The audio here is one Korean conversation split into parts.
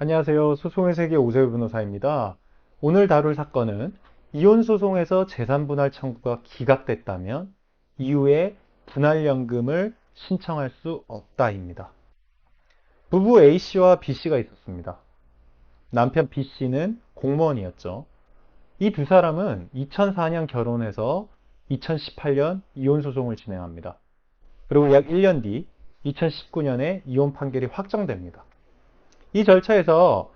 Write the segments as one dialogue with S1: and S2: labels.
S1: 안녕하세요. 소송의 세계 오세훈 변호사입니다. 오늘 다룰 사건은 이혼 소송에서 재산분할 청구가 기각됐다면 이후에 분할연금을 신청할 수 없다입니다. 부부 A씨와 B씨가 있었습니다. 남편 B씨는 공무원이었죠. 이 두 사람은 2004년 결혼해서 2018년 이혼 소송을 진행합니다. 그리고 약 1년 뒤 2019년에 이혼 판결이 확정됩니다. 이 절차에서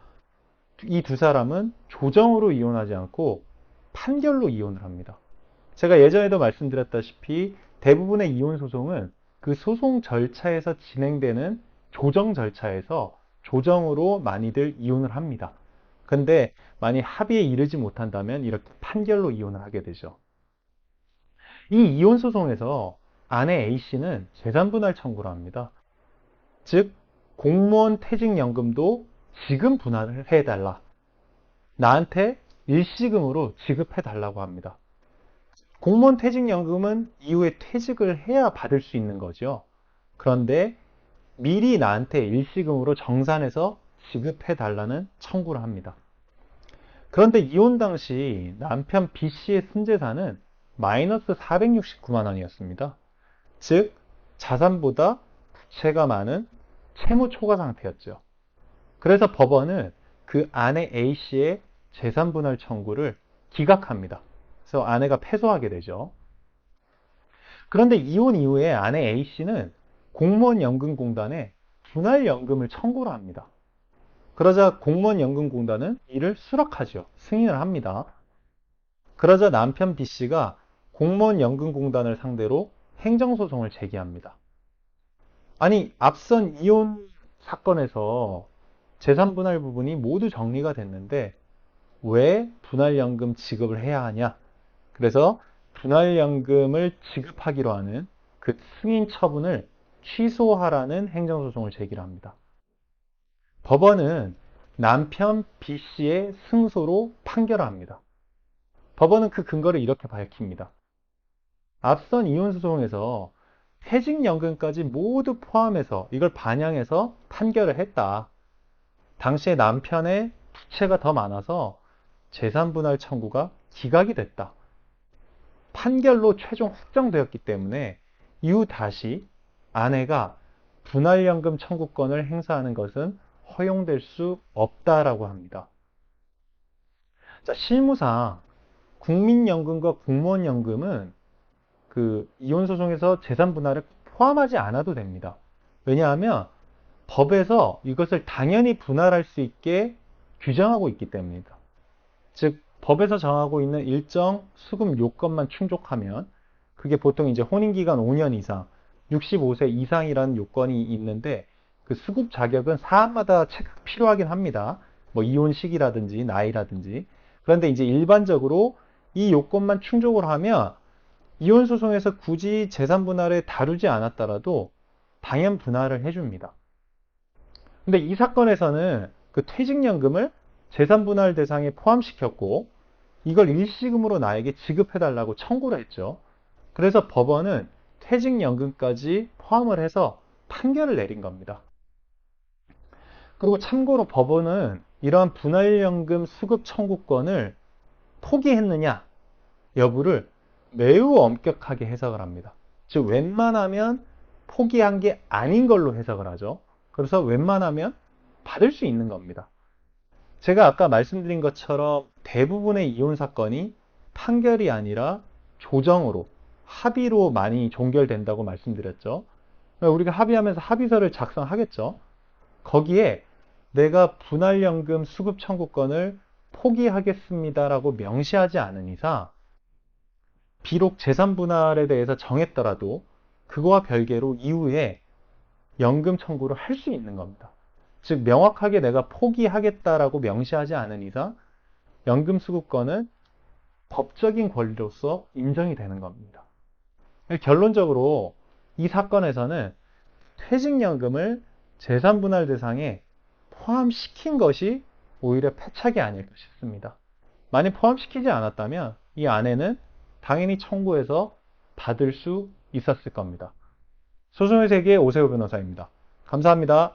S1: 이 두 사람은 조정으로 이혼하지 않고 판결로 이혼을 합니다. 제가 예전에도 말씀드렸다시피 대부분의 이혼 소송은 그 소송 절차에서 진행되는 조정 절차에서 조정으로 많이들 이혼을 합니다. 근데 만약 합의에 이르지 못한다면 이렇게 판결로 이혼을 하게 되죠. 이 이혼 소송에서 아내 A씨는 재산분할 청구를 합니다. 즉 공무원 퇴직연금도 지금 분할을 해달라. 나한테 일시금으로 지급해달라고 합니다. 공무원 퇴직연금은 이후에 퇴직을 해야 받을 수 있는 거죠. 그런데 미리 나한테 일시금으로 정산해서 지급해달라는 청구를 합니다. 그런데 이혼 당시 남편 B씨의 순재산은 마이너스 469만 원이었습니다. 즉 자산보다 부채가 많은 채무 초과 상태였죠. 그래서 법원은 그 아내 A씨의 재산분할 청구를 기각합니다. 그래서 아내가 패소하게 되죠. 그런데 이혼 이후에 아내 A씨는 공무원연금공단에 분할연금을 청구를 합니다. 그러자 공무원연금공단은 이를 수락하죠. 승인을 합니다. 그러자 남편 B씨가 공무원연금공단을 상대로 행정소송을 제기합니다. 아니, 앞선 이혼 사건에서 재산분할 부분이 모두 정리가 됐는데 왜 분할연금 지급을 해야 하냐? 그래서 분할연금을 지급하기로 하는 그 승인 처분을 취소하라는 행정소송을 제기를 합니다. 법원은 남편 B씨의 승소로 판결합니다. 법원은 그 근거를 이렇게 밝힙니다. 앞선 이혼소송에서 퇴직연금까지 모두 포함해서 이걸 반영해서 판결을 했다. 당시에 남편의 부채가 더 많아서 재산분할 청구가 기각이 됐다. 판결로 최종 확정되었기 때문에 이후 다시 아내가 분할연금 청구권을 행사하는 것은 허용될 수 없다라고 합니다. 자, 실무상 국민연금과 공무원연금은 그 이혼소송에서 재산분할을 포함하지 않아도 됩니다. 왜냐하면 법에서 이것을 당연히 분할할 수 있게 규정하고 있기 때문입니다. 즉 법에서 정하고 있는 일정 수급 요건만 충족하면 그게 보통 이제 혼인기간 5년 이상, 65세 이상이라는 요건이 있는데 그 수급 자격은 사안마다 체크가 필요하긴 합니다. 뭐 이혼 시기라든지 나이라든지. 그런데 이제 일반적으로 이 요건만 충족을 하면 이혼 소송에서 굳이 재산 분할을 다루지 않았더라도 당연 분할을 해줍니다. 근데 이 사건에서는 그 퇴직연금을 재산분할 대상에 포함시켰고 이걸 일시금으로 나에게 지급해달라고 청구를 했죠. 그래서 법원은 퇴직연금까지 포함을 해서 판결을 내린 겁니다. 그리고 참고로 법원은 이러한 분할연금 수급 청구권을 포기했느냐 여부를 매우 엄격하게 해석을 합니다. 즉 웬만하면 포기한 게 아닌 걸로 해석을 하죠. 그래서 웬만하면 받을 수 있는 겁니다. 제가 아까 말씀드린 것처럼 대부분의 이혼 사건이 판결이 아니라 조정으로 합의로 많이 종결된다고 말씀드렸죠. 우리가 합의하면서 합의서를 작성하겠죠. 거기에 내가 분할연금 수급 청구권을 포기하겠습니다라고 명시하지 않은 이상 비록 재산 분할에 대해서 정했더라도 그거와 별개로 이후에 연금 청구를 할 수 있는 겁니다. 즉 명확하게 내가 포기하겠다라고 명시하지 않은 이상 연금 수급권은 법적인 권리로서 인정이 되는 겁니다. 결론적으로 이 사건에서는 퇴직연금을 재산분할 대상에 포함시킨 것이 오히려 패착이 아닐까 싶습니다. 만약 포함시키지 않았다면 이 아내는 당연히 청구해서 받을 수 있었을 겁니다. 소송의 세계 오세훈 변호사입니다. 감사합니다.